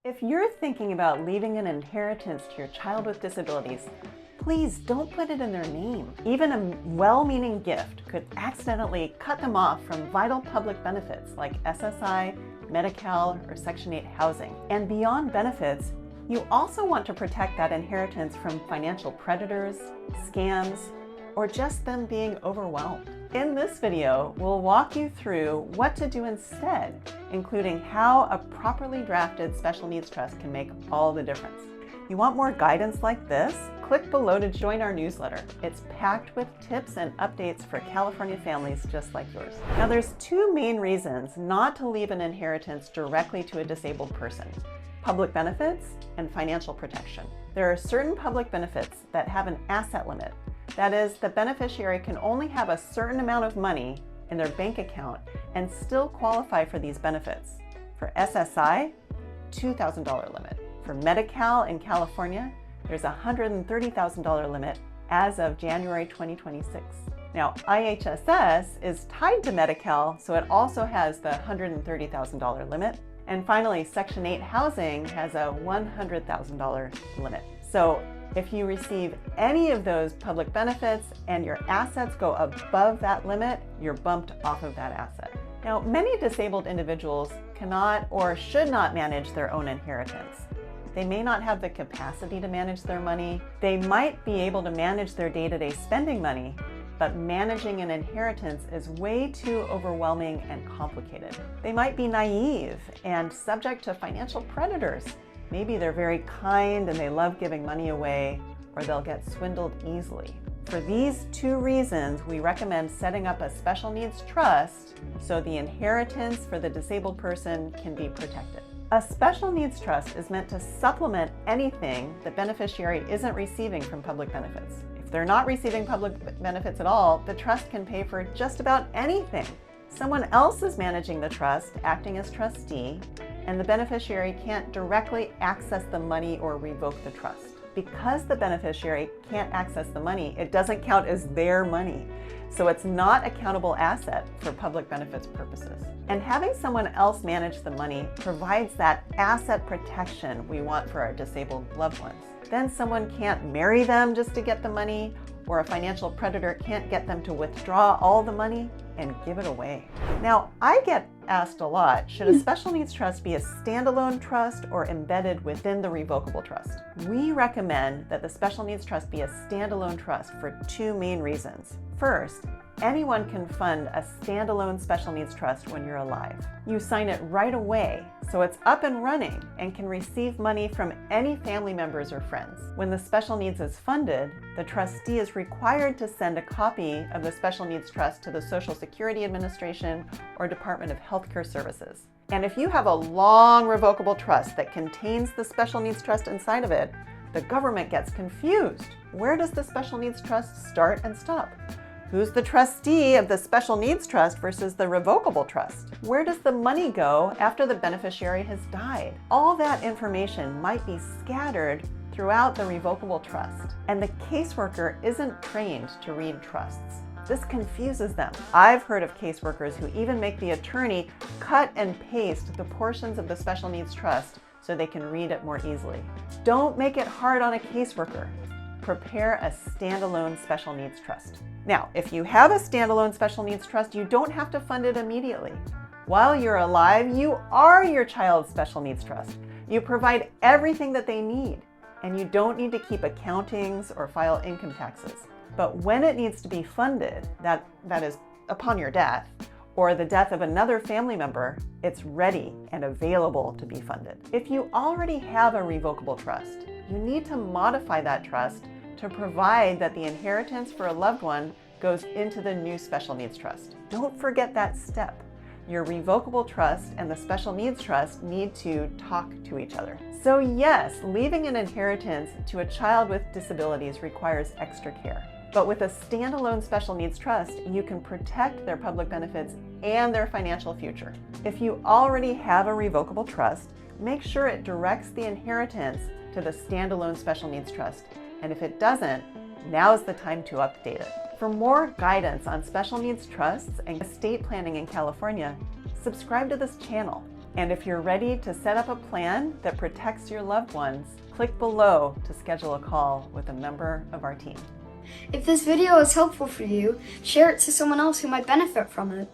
If you're thinking about leaving an inheritance to your child with disabilities, please don't put it in their name. Even a well-meaning gift could accidentally cut them off from vital public benefits like SSI, Medi-Cal, or Section 8 housing. And beyond benefits, you also want to protect that inheritance from financial predators, scams, or just them being overwhelmed. In this video, we'll walk you through what to do instead, including how a properly drafted special needs trust can make all the difference. You want more guidance like this? Click below to join our newsletter. It's packed with tips and updates for California families just like yours. Now, there's two main reasons not to leave an inheritance directly to a disabled person: public benefits and financial protection. There are certain public benefits that have an asset limit. That is, the beneficiary can only have a certain amount of money in their bank account and still qualify for these benefits. For SSI, $2,000 limit. For Medi-Cal in California, there's a $130,000 limit as of January 2026. Now, IHSS is tied to Medi-Cal, so it also has the $130,000 limit. And finally, Section 8 housing has a $100,000 limit. So if you receive any of those public benefits and your assets go above that limit, you're bumped off of that asset. Now, many disabled individuals cannot or should not manage their own inheritance. They may not have the capacity to manage their money. They might be able to manage their day-to-day spending money, but managing an inheritance is way too overwhelming and complicated. They might be naive and subject to financial predators. Maybe they're very kind and they love giving money away, or they'll get swindled easily. For these two reasons, we recommend setting up a special needs trust so the inheritance for the disabled person can be protected. A special needs trust is meant to supplement anything the beneficiary isn't receiving from public benefits. If they're not receiving public benefits at all, the trust can pay for just about anything. Someone else is managing the trust, acting as trustee, and the beneficiary can't directly access the money or revoke the trust. Because the beneficiary can't access the money, it doesn't count as their money. So it's not a countable asset for public benefits purposes. And having someone else manage the money provides that asset protection we want for our disabled loved ones. Then someone can't marry them just to get the money, or a financial predator can't get them to withdraw all the money and give it away. Now, I get asked a lot, should a special needs trust be a standalone trust or embedded within the revocable trust? We recommend that the special needs trust be a standalone trust for two main reasons. First, anyone can fund a standalone special needs trust when you're alive. You sign it right away, so it's up and running and can receive money from any family members or friends. When the special needs is funded, the trustee is required to send a copy of the special needs trust to the Social Security Administration or Department of Healthcare Services. And if you have a long revocable trust that contains the special needs trust inside of it, the government gets confused. Where does the special needs trust start and stop? Who's the trustee of the special needs trust versus the revocable trust? Where does the money go after the beneficiary has died? All that information might be scattered throughout the revocable trust, and the caseworker isn't trained to read trusts. This confuses them. I've heard of caseworkers who even make the attorney cut and paste the portions of the special needs trust so they can read it more easily. Don't make it hard on a caseworker. Prepare a standalone special needs trust. Now, if you have a standalone special needs trust, you don't have to fund it immediately. While you're alive, you are your child's special needs trust. You provide everything that they need, and you don't need to keep accountings or file income taxes. But when it needs to be funded, that is upon your death, or the death of another family member, it's ready and available to be funded. If you already have a revocable trust, you need to modify that trust to provide that the inheritance for a loved one goes into the new special needs trust. Don't forget that step. Your revocable trust and the special needs trust need to talk to each other. So yes, leaving an inheritance to a child with disabilities requires extra care. But with a standalone special needs trust, you can protect their public benefits and their financial future. If you already have a revocable trust, make sure it directs the inheritance to the standalone special needs trust. And if it doesn't, now is the time to update it. For more guidance on special needs trusts and estate planning in California, subscribe to this channel. And if you're ready to set up a plan that protects your loved ones, click below to schedule a call with a member of our team. If this video is helpful for you, share it to someone else who might benefit from it.